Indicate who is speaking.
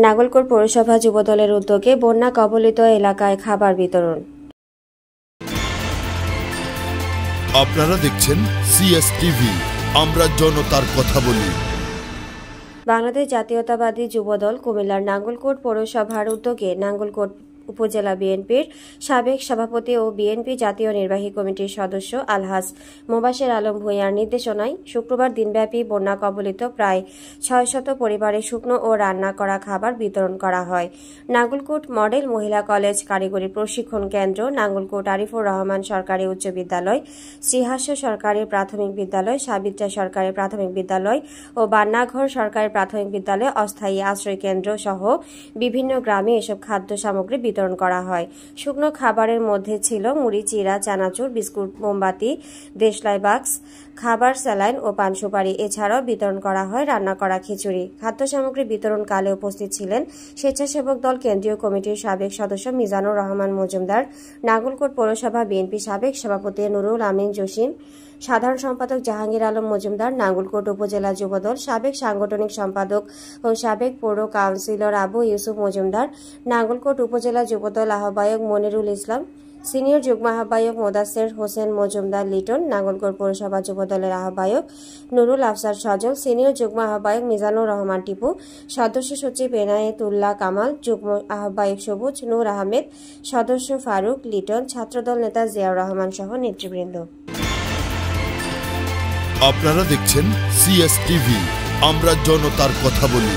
Speaker 1: নাগলকোট পৌরসভা যুবদলের উদ্যোগে বন্যা কবলিত এলাকায় খাবার বিতরণ।
Speaker 2: আপনারা দেখছেন সিএসটিভি, আমরা জনতার কথা বলি।
Speaker 1: বাংলাদেশ জাতীয়তাবাদী যুবদল কুমিল্লার নাঙ্গলকোট পৌরসভার উদ্যোগে নাঙ্গলকোট উপজেলা বিএনপির সাবেক সভাপতি ও বিএনপি জাতীয় নির্বাহী কমিটির সদস্য আলহাজ মোবাশের আলম ভূঁইয়ার নির্দেশনায় শুক্রবার দিনব্যাপী বন্যা কবলিত প্রায় ৬০০ পরিবারে শুকনো ও রান্না করা খাবার বিতরণ করা হয়। নাঙ্গলকোট মডেল মহিলা কলেজ, কারিগরি প্রশিক্ষণ কেন্দ্র, নাঙ্গলকোট আরিফুর রহমান সরকারি উচ্চ বিদ্যালয়, শ্রীহাস্য সরকারি প্রাথমিক বিদ্যালয়, সাবিত্রা সরকারি প্রাথমিক বিদ্যালয় ও বান্নাঘর সরকারি প্রাথমিক বিদ্যালয়, অস্থায়ী আশ্রয় কেন্দ্র সহ বিভিন্ন গ্রামে এসব খাদ্য সামগ্রী বিতরণ করা হয়। শুকনো খাবারের মধ্যে ছিল মুড়ি, চিড়া, চানাচুর, বিস্কুট, মোমবাতি, দেশলাই বাক্স, খাবার, স্যালাইন ও পান সুপারি। এছাড়াও বিতরণ করা হয় রান্না করা খিচুড়ি। খাদ্য সামগ্রী বিতরণকালে উপস্থিত ছিলেন স্বেচ্ছাসেবক দল কেন্দ্রীয় কমিটির সাবেক সদস্য মিজানুর রহমান মজুমদার, নাঙ্গলকোট পৌরসভা বিএনপি সাবেক সভাপতি নুরুল আমিন জসিম, সাধারণ সম্পাদক জাহাঙ্গীর আলম মজুমদার, নাঙ্গলকোট উপজেলা যুবদল সাবেক সাংগঠনিক সম্পাদক ও সাবেক পৌর কাউন্সিলর আবু ইউসুফ মজুমদার, নাঙ্গলকোট উপজেলা যুবদল আহ্বায়ক মনিরুল ইসলাম, সিনিয়র যুগ্ম আহ্বায়ক মোদাসের হোসেন মজুমদার লিটন, নাঙ্গলকোট পৌরসভা যুবদলের আহ্বায়ক নুরুল আফসার সজল, সিনিয়র যুগ্ম আহ্বায়ক মিজানুর রহমান টিপু, সদস্য সচিব এনায়েতুল্লাহ কামাল, যুগ্ম আহ্বায়ক সবুজ নূর আহমেদ, সদস্য ফারুক লিটন, ছাত্রদল নেতা জিয়াউর রহমান সহ নেতৃবৃন্দ।
Speaker 2: আপনারা দেখছেন সিএসটিভি, আমরা জনতার কথা বলি।